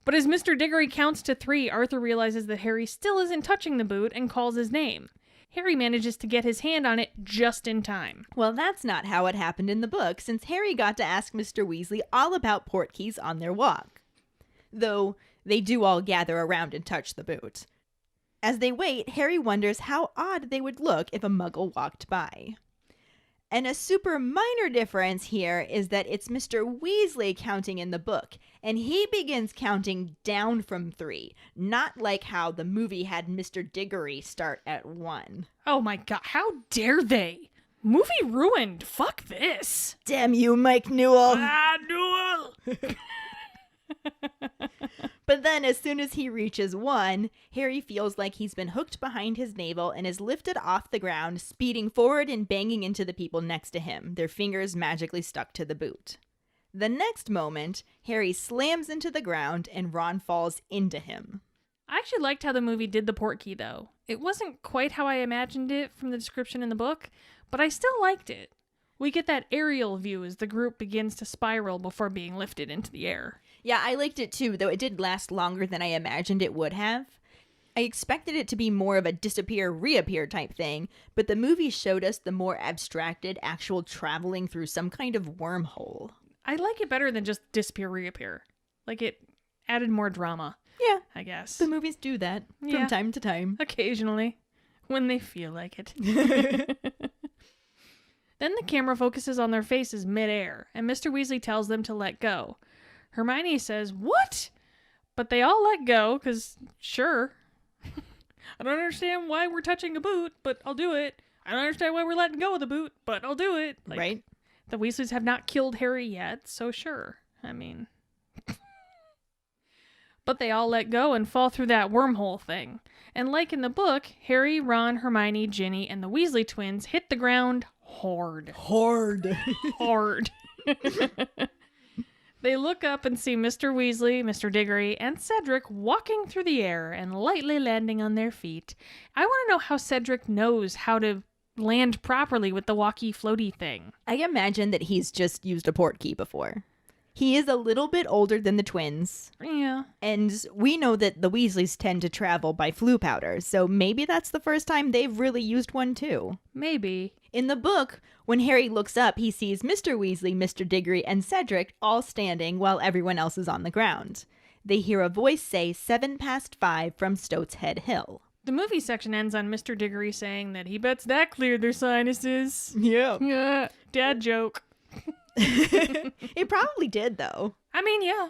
But as Mr. Diggory counts to 3, Arthur realizes that Harry still isn't touching the boot and calls his name. Harry manages to get his hand on it just in time. Well, that's not how it happened in the book, since Harry got to ask Mr. Weasley all about Portkeys on their walk. Though they do all gather around and touch the boot. As they wait, Harry wonders how odd they would look if a muggle walked by. And a super minor difference here is that it's Mr. Weasley counting in the book, and he begins counting down from 3, not like how the movie had Mr. Diggory start at 1. Oh my god, how dare they? Movie ruined. Fuck this. Damn you, Mike Newell. Newell! But then, as soon as he reaches 1, Harry feels like he's been hooked behind his navel and is lifted off the ground, speeding forward and banging into the people next to him, their fingers magically stuck to the boot. The next moment, Harry slams into the ground and Ron falls into him. I actually liked how the movie did the Portkey, though. It wasn't quite how I imagined it from the description in the book, but I still liked it. We get that aerial view as the group begins to spiral before being lifted into the air. Yeah, I liked it too, though it did last longer than I imagined it would have. I expected it to be more of a disappear, reappear type thing, but the movie showed us the more abstracted actual traveling through some kind of wormhole. I like it better than just disappear, reappear. Like, it added more drama. Yeah, I guess. the movies do that from time to time. Occasionally, when they feel like it. Then the camera focuses on their faces midair, and Mr. Weasley tells them to let go. Hermione says, "What?" But they all let go, because, sure. I don't understand why we're touching a boot, but I'll do it. I don't understand why we're letting go of the boot, but I'll do it. Like, right? The Weasleys have not killed Harry yet, so sure. I mean... But they all let go and fall through that wormhole thing. And like in the book, Harry, Ron, Hermione, Ginny, and the Weasley twins hit the ground hard. Hard. They look up and see Mr. Weasley, Mr. Diggory, and Cedric walking through the air and lightly landing on their feet. I want to know how Cedric knows how to land properly with the walkie floaty thing. I imagine that he's just used a Portkey before. He is a little bit older than the twins. Yeah. And we know that the Weasleys tend to travel by flu powder, so maybe that's the first time they've really used one too. Maybe. In the book, when Harry looks up, he sees Mr. Weasley, Mr. Diggory, and Cedric all standing while everyone else is on the ground. They hear a voice say 5:07 from Stoat's Head Hill. The movie section ends on Mr. Diggory saying that he bets that cleared their sinuses. Yeah. Yeah. Dad joke. It probably did, though. I mean, yeah.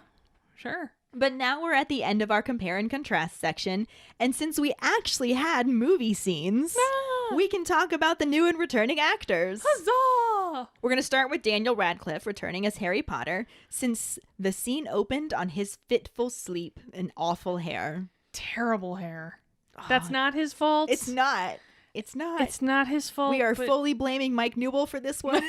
Sure. But now we're at the end of our compare and contrast section, and since we actually had movie scenes, we can talk about the new and returning actors. Huzzah! We're going to start with Daniel Radcliffe returning as Harry Potter, since the scene opened on his fitful sleep and awful hair. Terrible hair. That's not his fault. It's not. It's not. It's not his fault. We are fully blaming Mike Newell for this one.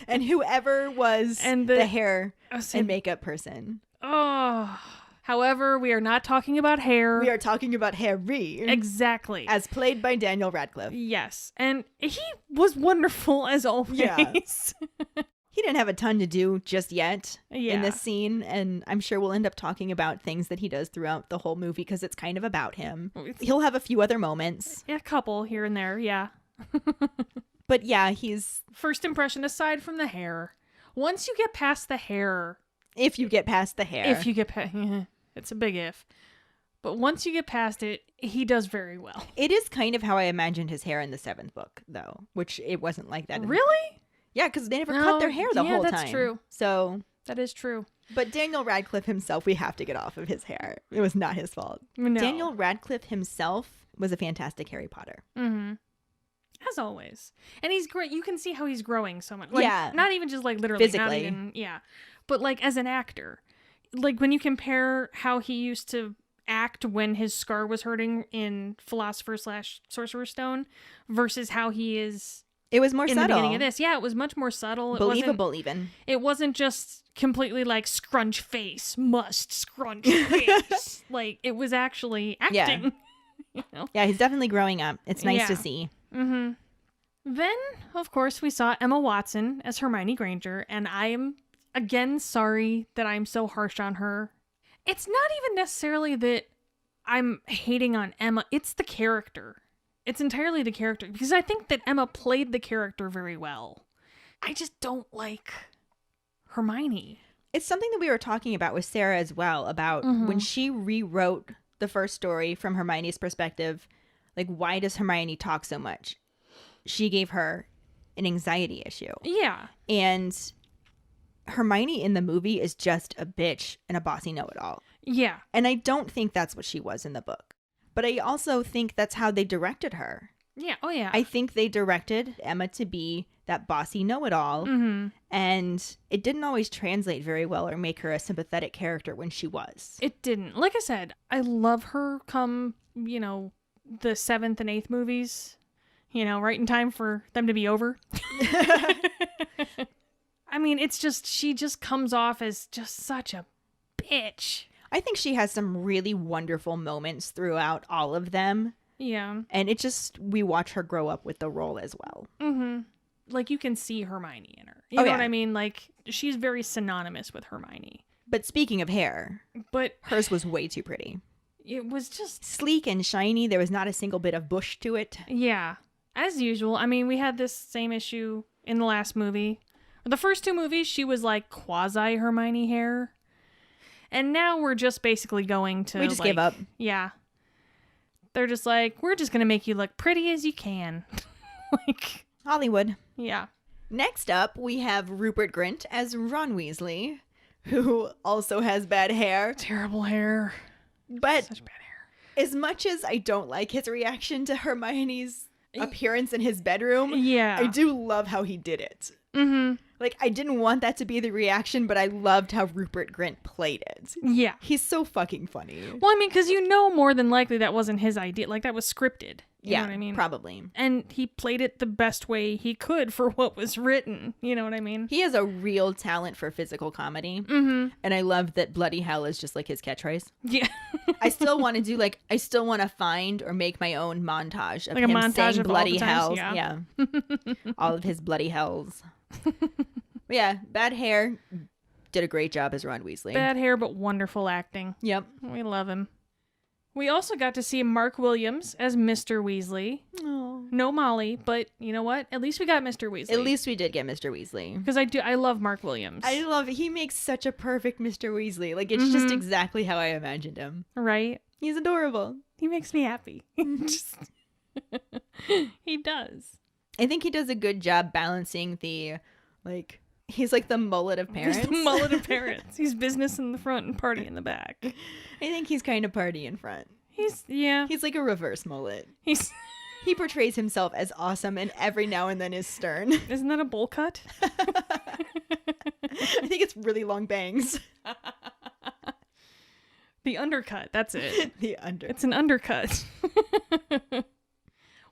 And whoever was the hair and makeup person. Oh. However, we are not talking about hair. We are talking about Harry. Exactly. As played by Daniel Radcliffe. Yes. And he was wonderful as always. Yeah. He didn't have a ton to do just yet in this scene, and I'm sure we'll end up talking about things that he does throughout the whole movie because it's kind of about him. He'll have a few other moments. Yeah, a couple here and there, yeah. But yeah, he's... First impression, aside from the hair. Once you get past the hair... If you get past the hair. If you get past... It's a big if. But once you get past it, he does very well. It is kind of how I imagined his hair in the 7th book, though, which it wasn't like that. Really? Yeah, because they never cut their hair the whole time. Yeah, that's true. So... That is true. But Daniel Radcliffe himself, we have to get off of his hair. It was not his fault. No. Daniel Radcliffe himself was a fantastic Harry Potter. Mm-hmm. As always. And he's great. You can see how he's growing so much. Like, yeah. Not even just like literally. Physically. Not even, yeah. But like as an actor. Like when you compare how he used to act when his scar was hurting in Philosopher/Sorcerer's Stone versus how he is... It was more in subtle. the beginning of this. Yeah, it was much more subtle. Believable even. It wasn't just completely like scrunch face, must scrunch face. Like it was actually acting. Yeah. You know? Yeah, he's definitely growing up. It's nice to see. Mm-hmm. Then, of course, we saw Emma Watson as Hermione Granger, and I am, again, sorry that I'm so harsh on her. It's not even necessarily that I'm hating on Emma. It's the character. It's entirely the character, because I think that Emma played the character very well. I just don't like Hermione. It's something that we were talking about with Sarah as well, about when she rewrote the first story from Hermione's perspective, like, why does Hermione talk so much? She gave her an anxiety issue. Yeah. And Hermione in the movie is just a bitch and a bossy know-it-all. Yeah. And I don't think that's what she was in the book. But I also think that's how they directed her. Yeah. Oh, yeah. I think they directed Emma to be that bossy know-it-all. Mm-hmm. And it didn't always translate very well or make her a sympathetic character when she was. It didn't. Like I said, I love her come, the 7th and 8th movies, right in time for them to be over. I mean, it's just, she just comes off as just such a bitch. I think she has some really wonderful moments throughout all of them. Yeah. And we watch her grow up with the role as well. Mm-hmm. Like, you can see Hermione in her. You know yeah. what I mean? Like, she's very synonymous with Hermione. But speaking of hair, but hers was way too pretty. It was just sleek and shiny. There was not a single bit of bush to it. Yeah. As usual. I mean, we had this same issue in the last movie. The first two movies, she was like quasi Hermione hair. And now we're just basically going to... We just gave up. Yeah. They're just like, we're just going to make you look pretty as you can. Like... Hollywood. Yeah. Next up, we have Rupert Grint as Ron Weasley, who also has bad hair. Terrible hair. But such bad hair. As much as I don't like his reaction to Hermione's appearance in his bedroom, yeah, I do love how he did it. Mm-hmm. Like, I didn't want that to be the reaction, but I loved how Rupert Grint played it. Yeah. He's so fucking funny. Well, I mean, because more than likely that wasn't his idea. Like, that was scripted. You know what I mean? Probably. And he played it the best way he could for what was written. You know what I mean? He has a real talent for physical comedy. Mm-hmm. And I love that bloody hell is just like his catchphrase. Yeah. I still want to find or make my own montage of like him a montage saying of bloody all the times, hells. Yeah. All of his bloody hells. But yeah, bad hair. Did a great job as Ron Weasley. Bad hair, but wonderful acting. Yep. We love him. We also got to see Mark Williams as Mr. Weasley. Oh. No Molly, but you know what? At least we got Mr. Weasley. At least we did get Mr. Weasley. Because I love Mark Williams. I love it. He makes such a perfect Mr. Weasley. Like, it's just exactly how I imagined him. Right? He's adorable. He makes me happy. Just... He does. I think he does a good job balancing the, like... He's like the mullet of parents. He's the mullet of parents. He's business in the front and party in the back. I think he's kind of party in front. He's like a reverse mullet. He portrays himself as awesome and every now and then is stern. Isn't that a bowl cut? I think it's really long bangs. The undercut, that's it. It's an undercut.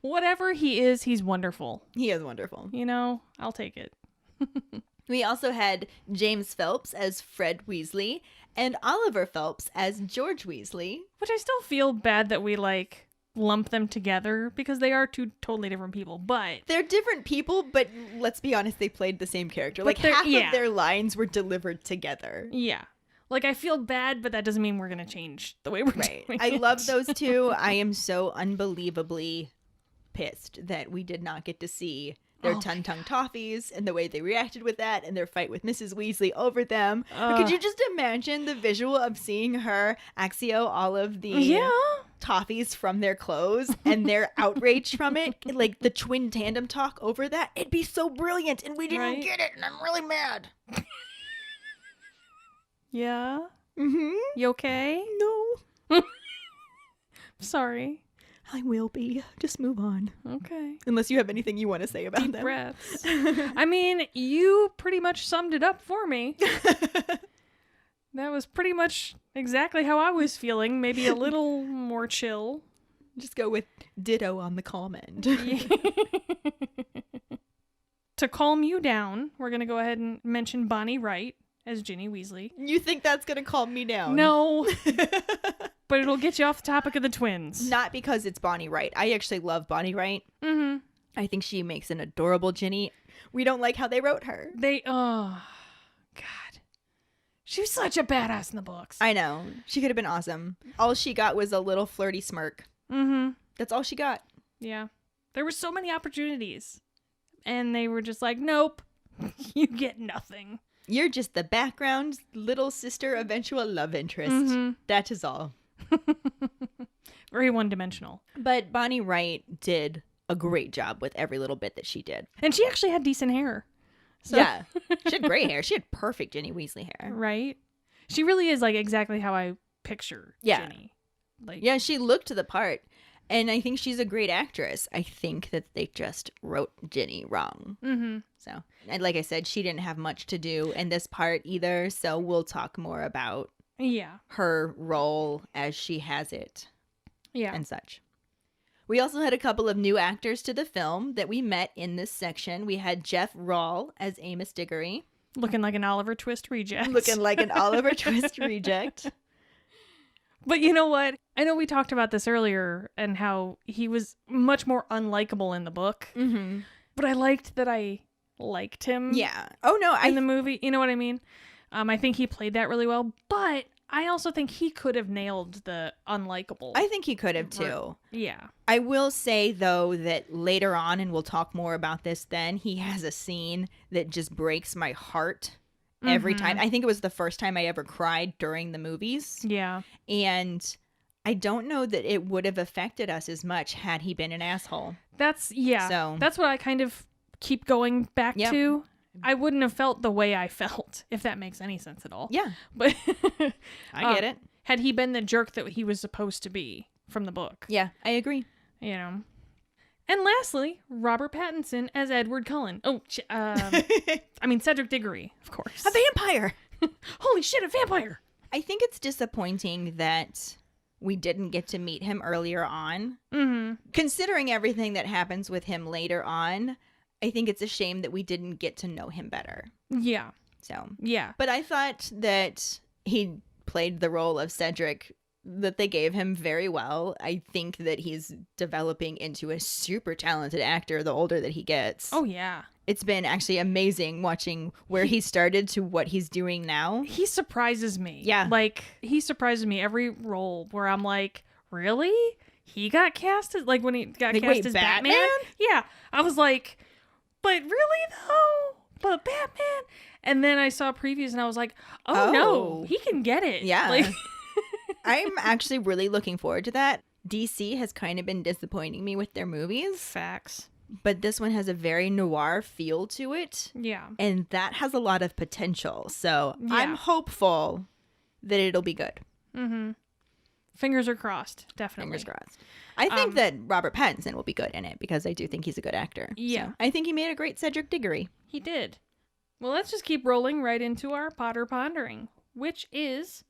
Whatever he is, he's wonderful. He is wonderful. You know, I'll take it. We also had James Phelps as Fred Weasley and Oliver Phelps as George Weasley. Which I still feel bad that we, like, lump them together because they are two totally different people, but... They're different people, but let's be honest, they played the same character. Like, half of their lines were delivered together. Yeah. Like, I feel bad, but that doesn't mean we're going to change the way we're doing it. I love those two. I am so unbelievably pissed that we did not get to see... their Tongue Toffees and the way they reacted with that and their fight with Mrs. Weasley over them. Could you just imagine the visual of seeing her Axio all of the toffees from their clothes and their outrage from it? Like the twin tandem talk over that. It'd be so brilliant and we didn't get it and I'm really mad. Yeah? Mm-hmm. You okay? No. Sorry. I will be. Just move on. Okay. Unless you have anything you want to say about Deep them. breaths. I mean, you pretty much summed it up for me. That was pretty much exactly how I was feeling. Maybe a little more chill. Just go with ditto on the calm end. To calm you down, we're going to go ahead and mention Bonnie Wright as Ginny Weasley. You think that's going to calm me down? No. But it'll get you off the topic of the twins. Not because it's Bonnie Wright. I actually love Bonnie Wright. Mm-hmm. I think she makes an adorable Ginny. We don't like how they wrote her. Oh, God. She was such a badass in the books. I know. She could have been awesome. All she got was a little flirty smirk. Mm-hmm. That's all she got. Yeah. There were so many opportunities. And they were just like, nope, you get nothing. You're just the background little sister eventual love interest. Mm-hmm. That is all. Very one-dimensional. But Bonnie Wright did a great job with every little bit that she did. And she actually had decent hair. So. Yeah. She had great hair. She had perfect Ginny Weasley hair. Right? She really is like exactly how I picture Ginny. Like, yeah, she looked the part. And I think she's a great actress. I think that they just wrote Ginny wrong. Mm-hmm. So, and like I said, she didn't have much to do in this part either. So we'll talk more about her role as she has it. Yeah. And such. We also had a couple of new actors to the film that we met in this section. We had Jeff Rawle as Amos Diggory. Looking like an Oliver Twist reject. Looking like an Oliver Twist reject. But you know what? I know we talked about this earlier and how he was much more unlikable in the book. Mm-hmm. But I liked that I liked him. Yeah. Oh, no. In the movie. You know what I mean? I think he played that really well. But I also think he could have nailed the unlikable. I think he could have, too. Yeah. I will say, though, that later on, and we'll talk more about this then, he has a scene that just breaks my heart every time. I think it was the first time I ever cried during the movies. Yeah. And I don't know that it would have affected us as much had he been an asshole. That's what I kind of keep going back to. I wouldn't have felt the way I felt, if that makes any sense at all. Yeah. But I get it. Had he been the jerk that he was supposed to be from the book. Yeah, I agree. You know. And lastly, Robert Pattinson as Edward Cullen. Oh, I mean, Cedric Diggory, of course. A vampire! Holy shit, a vampire! I think it's disappointing that we didn't get to meet him earlier on. Mm-hmm. Considering everything that happens with him later on, I think it's a shame that we didn't get to know him better. Yeah. So. Yeah. But I thought that he played the role of Cedric that they gave him very well. I think that he's developing into a super talented actor the older that he gets. Oh, yeah. It's been actually amazing watching where he started to what he's doing now. He surprises me. Yeah. Like, he surprises me every role where I'm like, really? He got cast as, like, when he got cast as Batman? Yeah. I was like, but really, though? But Batman? And then I saw previews and I was like, oh. No, he can get it. Yeah. Like, I'm actually really looking forward to that. DC has kind of been disappointing me with their movies. Facts. But this one has a very noir feel to it. Yeah. And that has a lot of potential. So Yeah. I'm hopeful that it'll be good. Mm-hmm. Fingers are crossed. Definitely. Fingers crossed. I think that Robert Pattinson will be good in it because I do think he's a good actor. Yeah. So I think he made a great Cedric Diggory. He did. Well, let's just keep rolling right into our Potter Pondering, which is,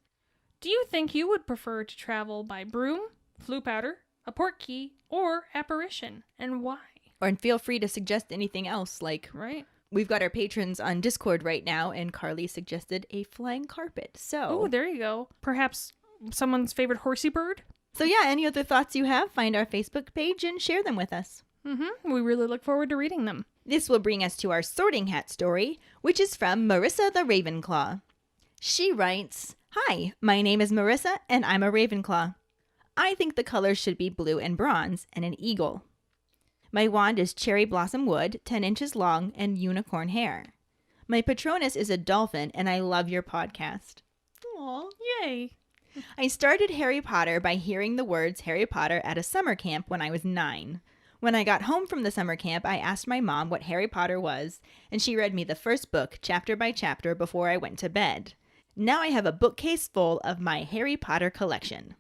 do you think you would prefer to travel by broom, flue powder, a portkey, or apparition, and why? And feel free to suggest anything else. Like, Right? we've got our patrons on Discord right now, and Carly suggested a flying carpet. Oh, there you go. Perhaps someone's favorite horsey bird? So yeah, any other thoughts you have, find our Facebook page and share them with us. Mm-hmm. We really look forward to reading them. This will bring us to our sorting hat story, which is from Marissa the Ravenclaw. She writes, "Hi, my name is Marissa, and I'm a Ravenclaw. I think the colors should be blue and bronze, and an eagle. My wand is cherry blossom wood, 10 inches long, and unicorn hair. My Patronus is a dolphin, and I love your podcast." Aw. Yay. I started Harry Potter by hearing the words Harry Potter at a summer camp when I was 9. When I got home from the summer camp, I asked my mom what Harry Potter was, and she read me the first book, chapter by chapter, before I went to bed. Now I have a bookcase full of my Harry Potter collection.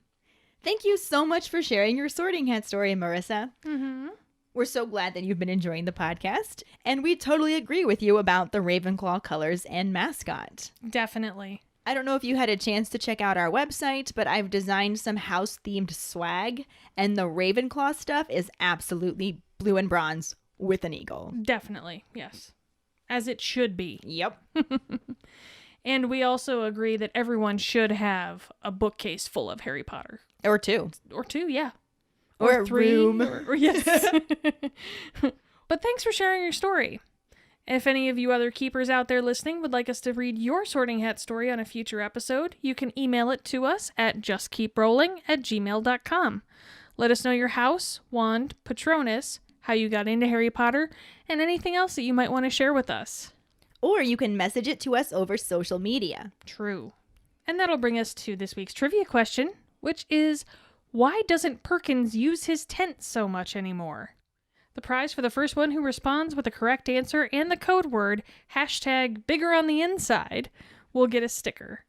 Thank you so much for sharing your sorting hat story, Marissa. Mm-hmm. We're so glad that you've been enjoying the podcast, and we totally agree with you about the Ravenclaw colors and mascot. Definitely. I don't know if you had a chance to check out our website, but I've designed some house-themed swag, and the Ravenclaw stuff is absolutely blue and bronze with an eagle. Definitely, yes. As it should be. Yep. And we also agree that everyone should have a bookcase full of Harry Potter. Or 2. Or 2, yeah. Or a 3. room. Or yes. But thanks for sharing your story. If any of you other keepers out there listening would like us to read your sorting hat story on a future episode, you can email it to us at justkeeprolling@gmail.com. Let us know your house, wand, Patronus, how you got into Harry Potter, and anything else that you might want to share with us. Or you can message it to us over social media. True. And that'll bring us to this week's trivia question, which is, why doesn't Perkins use his tent so much anymore? The prize for the first one who responds with the correct answer and the code word #BiggerOnTheInside will get a sticker.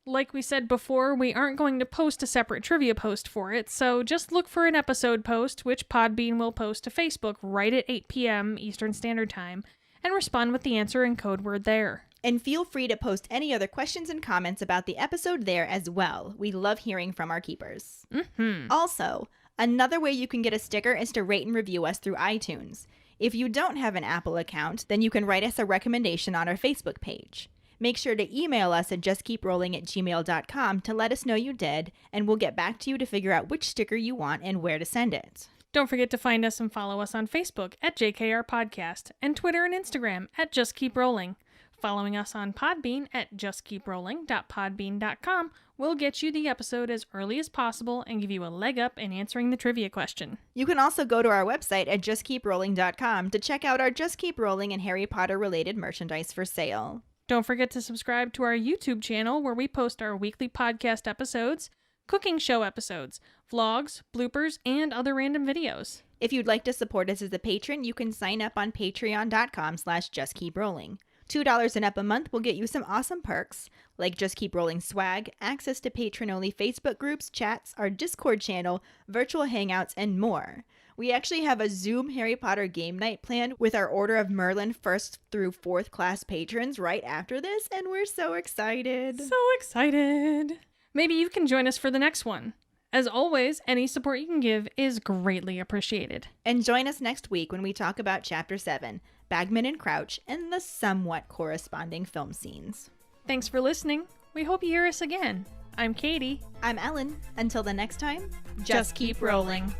Like we said before, we aren't going to post a separate trivia post for it, so just look for an episode post, which Podbean will post to Facebook right at 8 p.m. Eastern Standard Time, and respond with the answer and code word there. And feel free to post any other questions and comments about the episode there as well. We love hearing from our keepers. Mm-hmm. Also, another way you can get a sticker is to rate and review us through iTunes. If you don't have an Apple account, then you can write us a recommendation on our Facebook page. Make sure to email us at justkeeprolling@gmail.com to let us know you did, and we'll get back to you to figure out which sticker you want and where to send it. Don't forget to find us and follow us on Facebook at JKR Podcast and Twitter and Instagram at Just Keep Rolling. Following us on Podbean at justkeeprolling.podbean.com will get you the episode as early as possible and give you a leg up in answering the trivia question. You can also go to our website at justkeeprolling.com to check out our Just Keep Rolling and Harry Potter related merchandise for sale. Don't forget to subscribe to our YouTube channel where we post our weekly podcast episodes, cooking show episodes, vlogs, bloopers, and other random videos. If you'd like to support us as a patron, you can sign up on patreon.com/justkeeprolling. $2 and up a month will get you some awesome perks, like Just Keep Rolling swag, access to patron-only Facebook groups, chats, our Discord channel, virtual hangouts, and more. We actually have a Zoom Harry Potter game night planned with our Order of Merlin 1st through 4th class patrons right after this, and we're so excited. So excited! Maybe you can join us for the next one. As always, any support you can give is greatly appreciated. And join us next week when we talk about Chapter 7, Bagman and Crouch, and the somewhat corresponding film scenes. Thanks for listening. We hope you hear us again. I'm Katie. I'm Ellen. Until the next time, Just keep rolling.